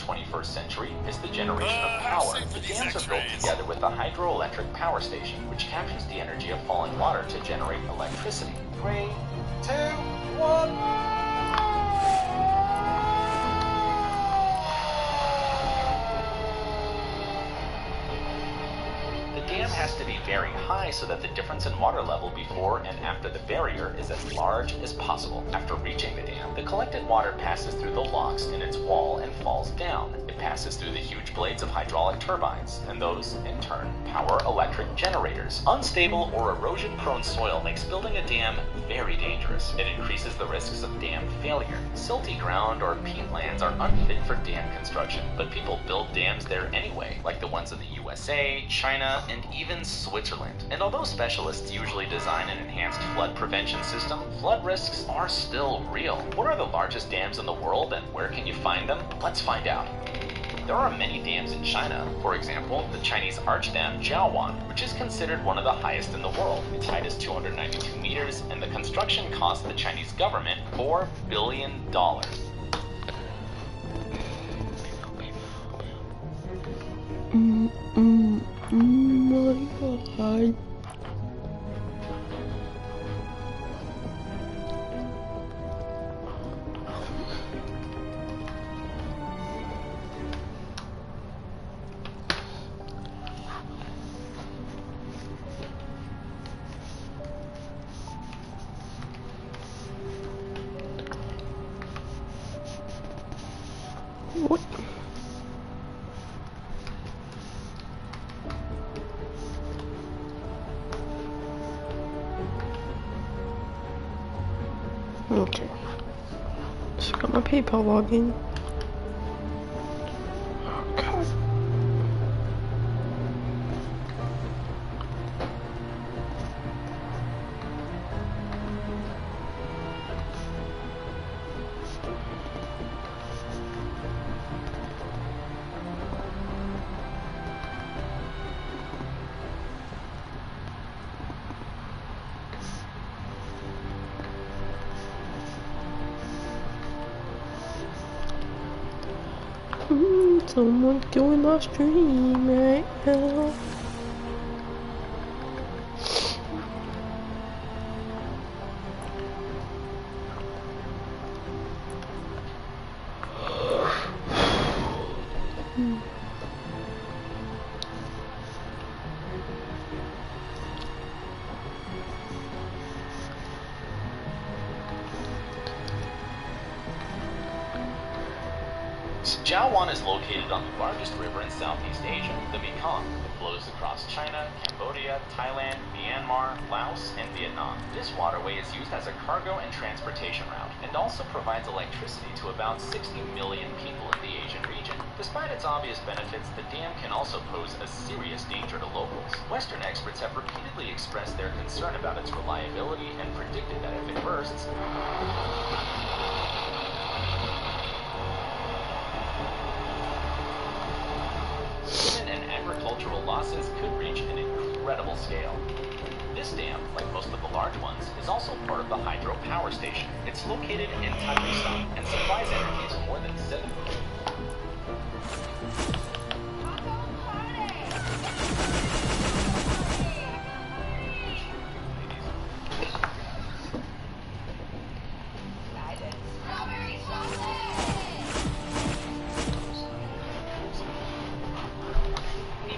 21st century is the generation of power. The dams are built together with a hydroelectric power station, which captures the energy of falling water to generate electricity. 3, 2, 1... The dam has to be very high so that the difference in water level before and after the barrier is as large as possible. After reaching the dam, the collected water passes through the locks in its wall and falls down. It passes through the huge blades of hydraulic turbines, and those, in turn, power electric generators. Unstable or erosion-prone soil makes building a dam very dangerous. It increases the risks of dam failure. Silty ground or peatlands are unfit for dam construction, but people build dams there anyway, like the ones in the USA, China, and even Switzerland. And although specialists usually design an enhanced flood prevention system, flood risks are still real. What are the largest dams in the world and where can you find them? Let's find out. There are many dams in China. For example, the Chinese arch dam Jiawan, which is considered one of the highest in the world. Its height is 292 meters, and the construction cost the Chinese government $4 billion. My God. What? Okay. Just got my PayPal login. Oh, God. Someone's doing my stream right now. Jiawan is located on the largest river in Southeast Asia, the Mekong. It flows across China, Cambodia, Thailand, Myanmar, Laos, and Vietnam. This waterway is used as a cargo and transportation route, and also provides electricity to about 60 million people in the Asian region. Despite its obvious benefits, the dam can also pose a serious danger to locals. Western experts have repeatedly expressed their concern about its reliability and predicted that if it bursts, agricultural losses could reach an incredible scale. This dam, like most of the large ones, is also part of the hydro power station. It's located in Tajikistan and supplies energy to more than 7 million.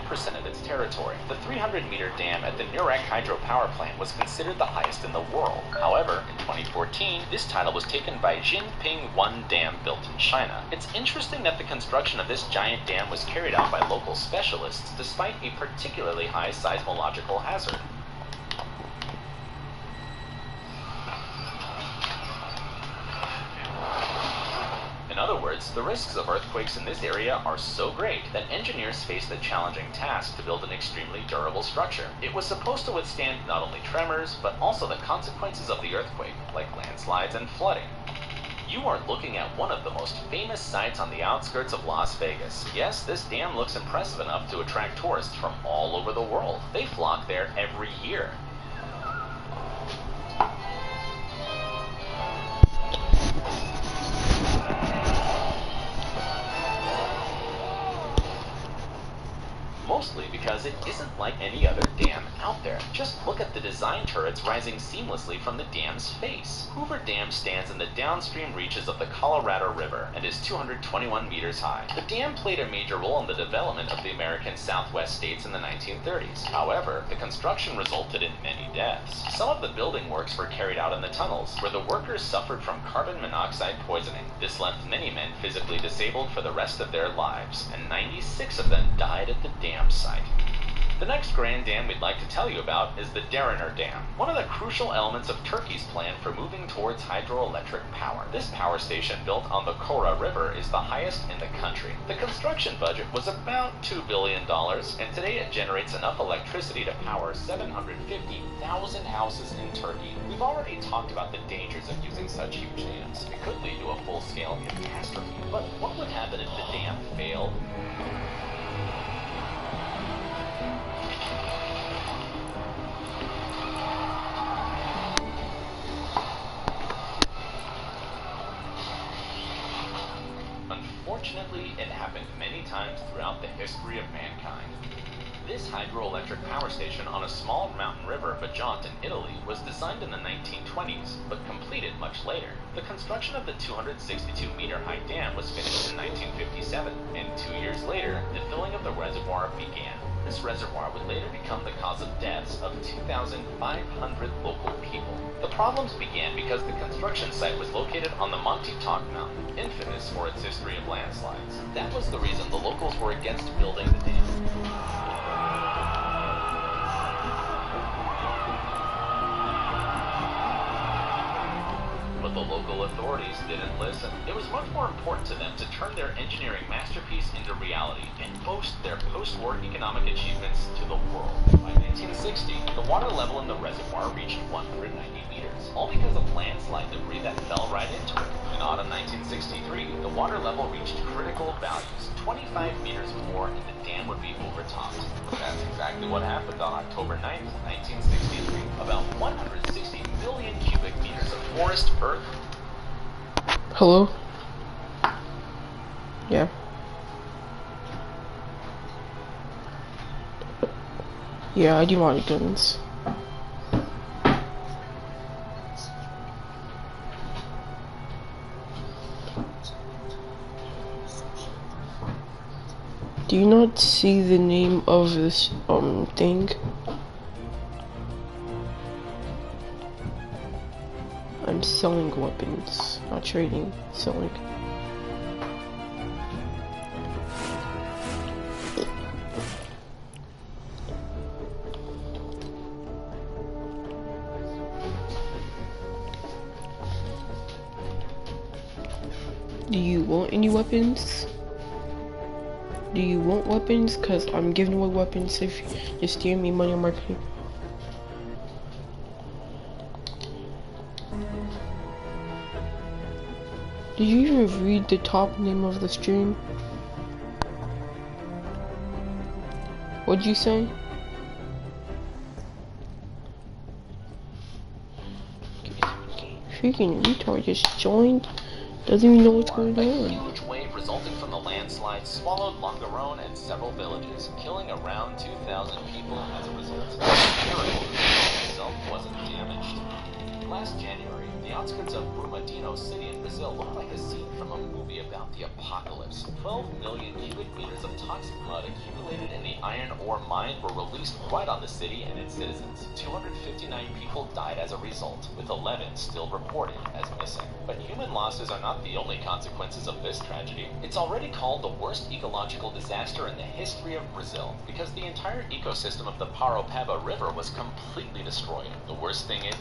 80% of its territory. The 300-meter dam at the Nurek hydropower plant was considered the highest in the world. However, in 2014, this title was taken by Jinping 1 Dam built in China. It's interesting that the construction of this giant dam was carried out by local specialists despite a particularly high seismological hazard. In other words, the risks of earthquakes in this area are so great that engineers faced the challenging task to build an extremely durable structure. It was supposed to withstand not only tremors, but also the consequences of the earthquake, like landslides and flooding. You are looking at one of the most famous sites on the outskirts of Las Vegas. Yes, this dam looks impressive enough to attract tourists from all over the world. They flock there every year. mostly because it isn't like any other dam out there. Just look at the design turrets rising seamlessly from the dam's face. Hoover Dam stands in the downstream reaches of the Colorado River and is 221 meters high. The dam played a major role in the development of the American Southwest states in the 1930s. However, the construction resulted in many deaths. Some of the building works were carried out in the tunnels, where the workers suffered from carbon monoxide poisoning. This left many men physically disabled for the rest of their lives, and 96 of them died at the dam site. The next grand dam we'd like to tell you about is the Dariner Dam, one of the crucial elements of Turkey's plan for moving towards hydroelectric power. This power station, built on the Kora River, is the highest in the country. The construction budget was about $2 billion, and today it generates enough electricity to power 750,000 houses in Turkey. We've already talked about the dangers of using such huge dams. It could lead to a full-scale catastrophe. But what would happen if the dam failed? Unfortunately, it happened many times throughout the history of mankind. This hydroelectric power station on a small mountain river, Vajont in Italy, was designed in the 1920s, but completed much later. The construction of the 262-meter-high dam was finished in 1957, and 2 years later, the filling of the reservoir began. This reservoir would later become the cause of deaths of 2,500 local people. The problems began because the construction site was located on the Monte Toc Mountain, infamous for its history of landslides. That was the reason the locals were against building the dam. But the local authorities didn't listen. It was much more important to them to turn their engineering masterpiece into reality and boast their post-war economic achievements to the world. By 1960, the water level in the reservoir reached 190 meters, all because of landslide debris that fell right into it. In autumn 1963, the water level reached critical values. 25 meters more and the dam would be overtopped. That's exactly what happened on October 9th, 1963. About 160 million cubic meters of forest, earth. Hello? Yeah. Yeah, I do want guns. Do you not see the name of this thing? I'm selling weapons, not trading, selling. Do you want any weapons? Do you want weapons? Cause I'm giving away weapons if you just steal me money on marketing. Did you even read the top name of the stream? What'd you say? Freaking retard just joined. Doesn't even know what's going on. A huge wave resulting from the landslide swallowed Longarone and several villages, killing around 2,000 people as a result. The miracle itself wasn't damaged. Last January, the outskirts of Brumadinho City in Brazil looked like a scene from a movie about the apocalypse. 12 million cubic meters of toxic mud accumulated in the iron ore mine were released right on the city and its citizens. 259 people died as a result, with 11 still reported as missing. But human losses are not the only consequences of this tragedy. It's already called the worst ecological disaster in the history of Brazil, because the entire ecosystem of the Paraopeba River was completely destroyed. The worst thing is,